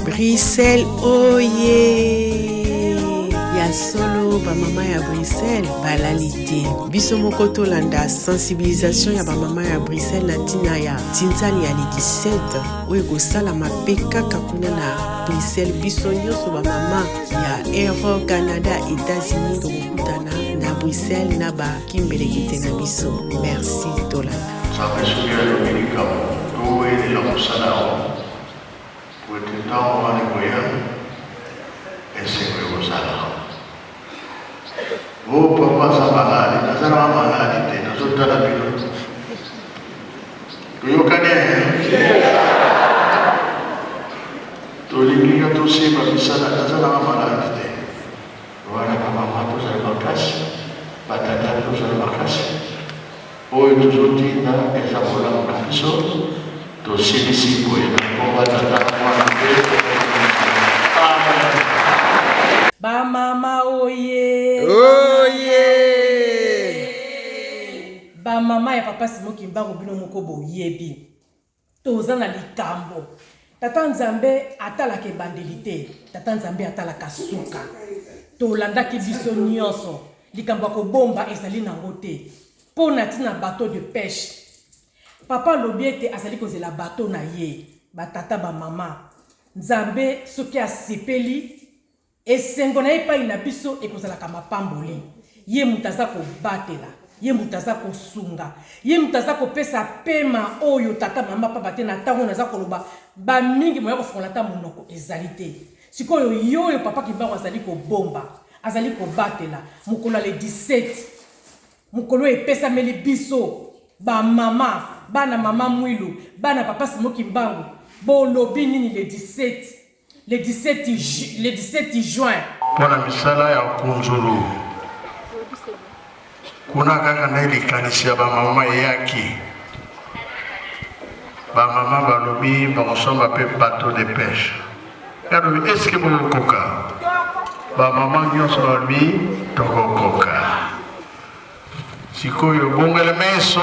Bruxelles, oh yeah! Ya solo ba mama ya Bruxelles, balalite. Biso moko tolanda sensibilisation ya ba mama ya Bruxelles na tina ya tinzali ya 17. Oyo kosala mabe kaka kuna na Bruxelles. Biso nyonso ba mama ya Europe, Canada, États-Unis tokokutana na Bruxelles na ba kimbelekite na biso. Merci tolanda. Sapesukira Dominika, tuwe la musalao. Tentang orang goyang, esok berusara. Oh, papa sama lagi, nazar mama lagi, teh, nazar tada biru. Tu kan ya? Tu lihat tu sih, bisa nazar mama lagi, teh. Orang mama tu saya makas, badan tu saya makas. Oh, itu suci, nah, esa bola makas so. To sini boy na ko ba mama oye ba mama ya papa Simoki Mbangu bino moko boyebi toza na likambo tata Nzambe atalaka bandelite tata Nzambe atalaka suka tolandaki biso nyonso likambo ko bomba ezali nango te po na tina bateau de pêche. Papa lobiete azali kozela bateau na ye batata ba mama Nzambe soki asepeli esengo na epai na biso ekozalaka mapamboli ye mutaza ko batela ye mutaza ko sunga ye mutaza ko pesa pema oyo tata mama papa te na tango naza koloba ba mingi moya ko fongola ta monoko ezali te sikoyo yoyo papa Kimbangu azali ko bomba azali ko batela mukolo le 17 mukolo epesa meli biso ba mama bana mama mwilu bana papa Simoki Mbangu bolobi nini le 17 juin pona misala ya kunzulu kuna kaka na ile kanisa ba mama yaki ba mama balobi ba kosomba pe bateau de pêche yaro est-ce que vous koka ba mama nyonso balobi tokokoka sikoyo bongele meso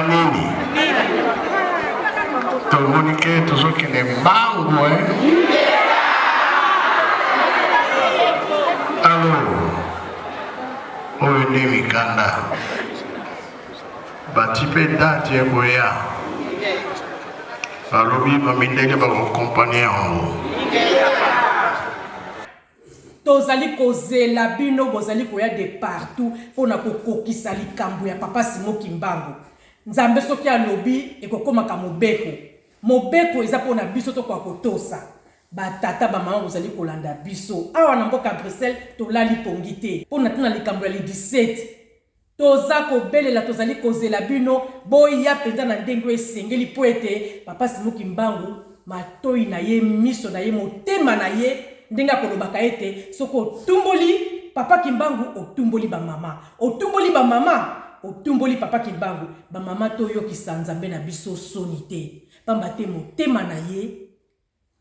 nini tomonike tozokende Mbangu alo oyo nde mikanda batipe date ekoya balobi bamindele bakokompane yango tozali kozela bino bozali koya de partout pona kokokisa likambo ya papa Simoki Mbangu. Nzambe soki alobi ekokomaka mobeko eza pona biso to kwa kotosa batata ba mama bozali kolanda biso awa na mboka Bruxelles tolali pongite pona tuna likambo ya 17 toza kobelela tozali kozela bino boya penza na ndenge esengeli po ete papa Simoki Mbangu matoi na ye miso na ye motema na ye ndenga kolobaka ete soko otumboli papa Kimbangu otumboli ba mama otumboli papa Kimbangu ba mama to yokisa Nzambe na biso sonite pamba te motema na ye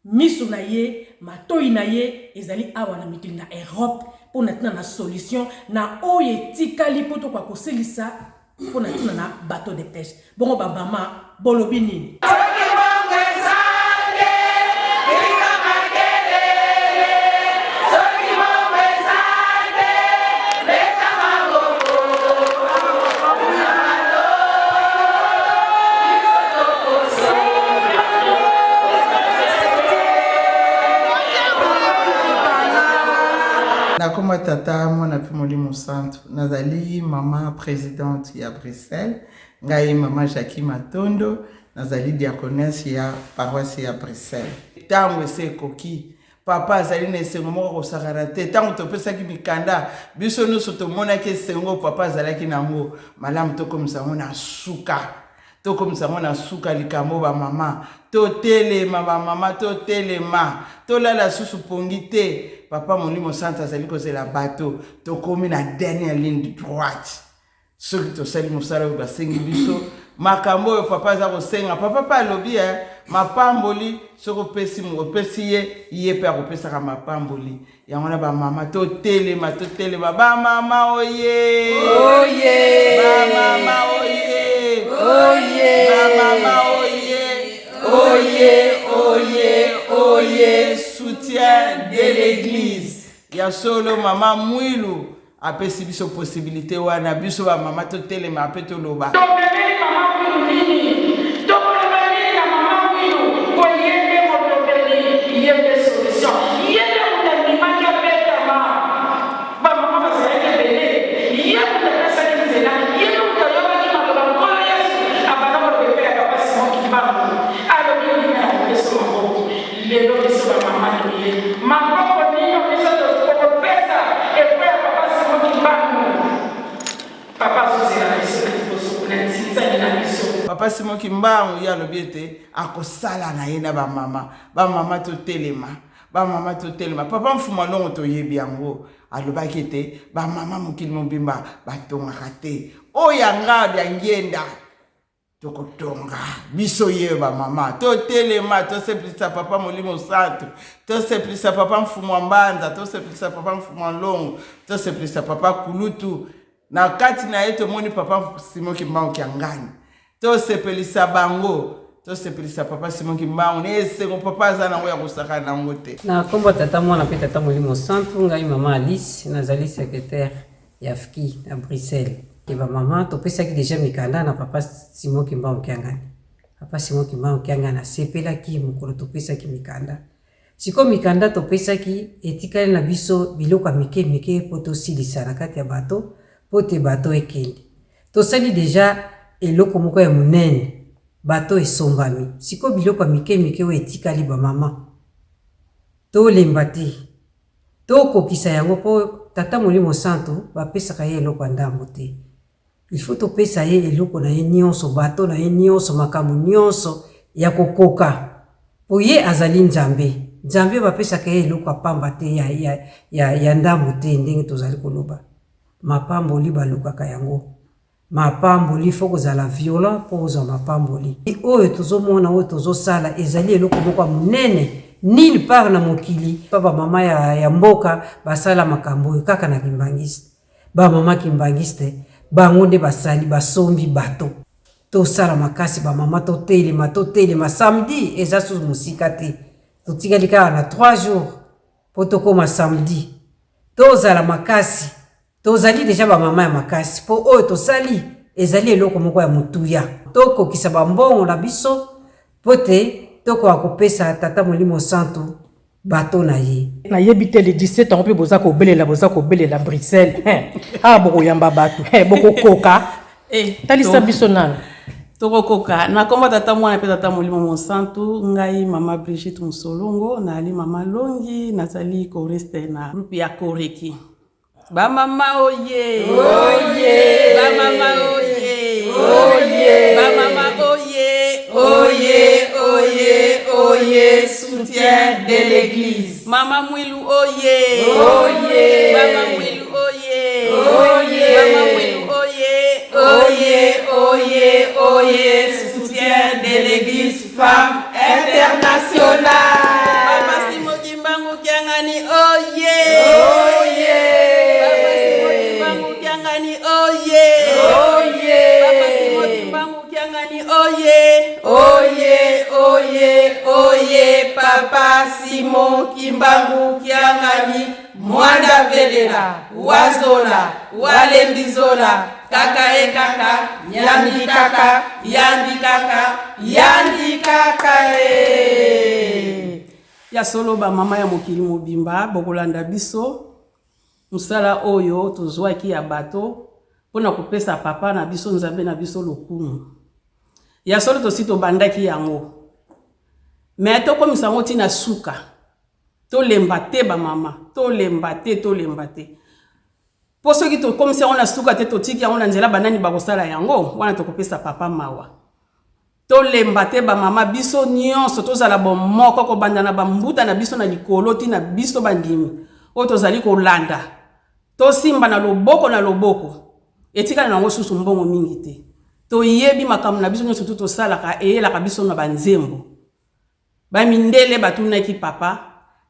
miso na ye matoi na ye ezali awa na mikili na Europe pona tina na solution na oye tikali poto kwa koselisa pona tina na bateau de pêche bongo ba mama bolobi nini Nakoma tata mwana Molimo Centre nazali mama présidente ya Bruxelles ngai mama Jackie Matondo nazali diaconesse ya paroisse ya Bruxelles tango sekoki papa azali na esengo moko kosakana te tango topesaki mikanda biso nyonso tomonaki esengo papa azalaki nango malamu tokomisa ngo na suka tokomisa ngo na suka likambo ba mama totelema ba mama totelema tolala susu pongi te papa Molimo Centre azali kozela bateau tokomi na dernière ligne droite soki tosali mosala oyo basengi biso makambo oyo papa aza kosenga papa pa alobi mapamboli soki opesi ye mpe akopesaka mapamboli yango na bamama totelema ba mama oye ba mama ya solo mama Mwilu apesi biso possibilité wana biso ba mama to telema ape to loba. Papa Simon Kimbangu ya lobiete akosala na yena ba mama to telema papa mfuma longo to yebi yango alobaki ete ba mama mokili mobimba batongaka te oyanga bya ngenda tokotonga biso ye ba mama to telema to seplisa papa molimo santo to seplisa papa mfuma mbanza to seplisa papa mfuma longo to seplisa papa kulutu na kati na yeto moni papa Simon Kimbangu kiangani to sepelisa bango to sepelisa papa Simon Kimbangu nese ko papa zana ngoya kusaka na ngote na kombo tata mwana pe tata molimo santo ngai mama Alice nazali secrétaire ya FKI à Bruxelles et ba mama to pesa ki déjà mikanda na papa Simon Kimbangu kiangani papa Simon Kimbangu kiangani na sepela ki mukolo to pesa ki mikanda siko mikanda to pesa ki etikali na biso biloko mike poto silisa na kati ya bato pote bato ekende to sali déjà eloko moko ya munene bato esombami siko biloko mike we etikali ba mama to lembati to kokisa yango po tata molimo santo bapesaka ye eloko ndambo te il faut to pesa ye eloko na ye nyonso bato na ye nyonso makambo nyonso ya kokoka po ye azali nzambe bapesaka ye eloko apamba te ya ndambo te ndenge tozali koloba mapamboli balukaka yango mapamboli foko zala violent po za mapamboli oyo tozomona oyo tozosala ezali eloko moko munene nil part na mokili papa mama ya mboka basala makambo kaka na kimbangiste ba mama kimbangiste bango nde basali basombi bato to sala makasi ba mama to telema samedi eza sous musika te to tikali kaka na 3 jours po to koma samedi to zala makasi tozali déjà ba mama ya makasi po oyo tosali ezali eloko moko ya mutuya toko kisa bambongo na biso pote toko akopesa tata molimo santo bato na ye na yebite le 17 ans pe boza ko belela Bruxelles boko yamba bato boko koka talisa biso nana toko koka na komba tata mwana pe tata molimo santo ngai mama Brigitte Musolongo na ali mama Longi nazali ko reste na groupe ya Koreki. Ba mama oye oye ba mama oye oye ba mama oye soutien de l'église mama Mwilu oye oye mama Mwilu oye oye mama Mwilu oye soutien de l'église femme internationale papa Simon Kimbangu kiangani oye Papa Simon Kimbangu kiangani mwanda velela wazola walembizola kaka yandi kaka ya solo ba mama ya mokili mobimba bokolanda biso musala oyo tozwaki ya bato pona kopesa papa na biso nzambe na biso lokumu ya solo tosito bandaki yango mais to komisa ngo tina suka to lemba te ba mama to lemba te po soki to komisa ngo na suka te to tiki yango na nzela banani bakosala yango wana to kopesa papa mawa to lemba te ba mama biso nyonso tozala bomoko ko bandana ba mbuta na biso na likolo tina biso bandimi o tozali kolanda to simba na loboko etika na ngo susu mbongo mingi te to yebi makambo na biso nyonso to salaka eyelaka biso na banzembo bamindele batunaki papa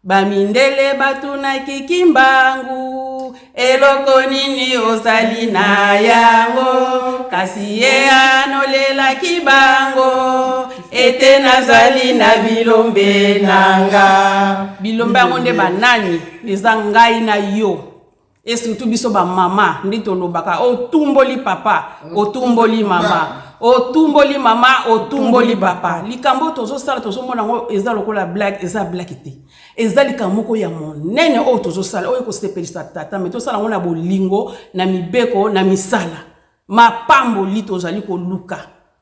bamindele batunaki Kimbangu yesu eloko nini ozali na yango kasi ye anolelaki bango ete nazali na bilombe nanga bilombe yango nde banani eza ngai na yo et surtout biso ba mama ndi tolobaka otumboli papa otumboli mama otumboli mama otumboli papa likambo tozosala tozomona ngo eza lokola blague eza blague te eza likambo ya monene o tozosala oyo kosepelisa tata mais tosala ngo na bolingo na mibeko na misala mapambo li tozali koluka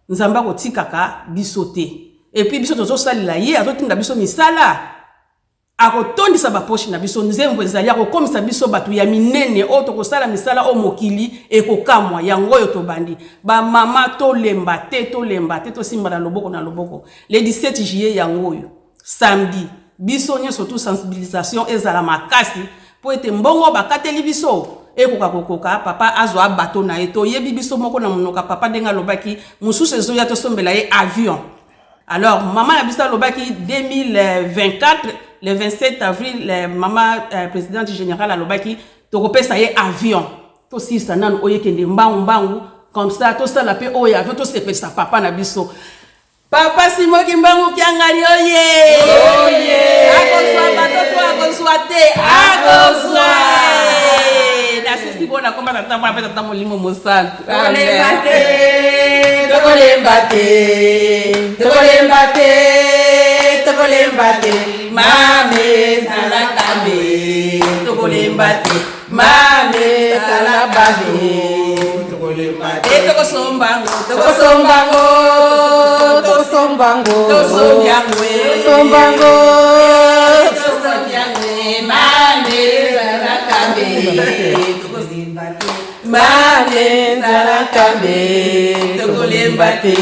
nzamba kotikaka biso te et puis biso tozosalela ye azotinda biso misala akotondisa baposhi na biso nzembo ezali akokomisa biso bato ya minene o tokosala misala o mokili ekokamwa yango oyo tobandi bamama tolemba te tosimba na loboko le 17 juillet yango oyo samedi biso nyonso tu sensibilisation ezala makasi po ete mbongo bakateli biso ekoka kokoka papa azwa bato na ye toyebi biso moko na monoka papa ndenga lobaki mosusu ezoya tosombela ye avion alors maman na biso alobaki 2024 le 27 avril maman présidente générale alobaki tokopesa ye avion tosisa nanu oyekende mbangu comme ça tosala pe oyo avion tosepelisa papa na biso papa simoki mbangu kiangari oye akozwa bato to akozwa te akozwa nasisi bona komba tata mwana pe tata molimo mosantu tokolembate mame salakambe tokolembate mame salababe tokolembate tokosombango mame salakambe mame salakambe tokolembate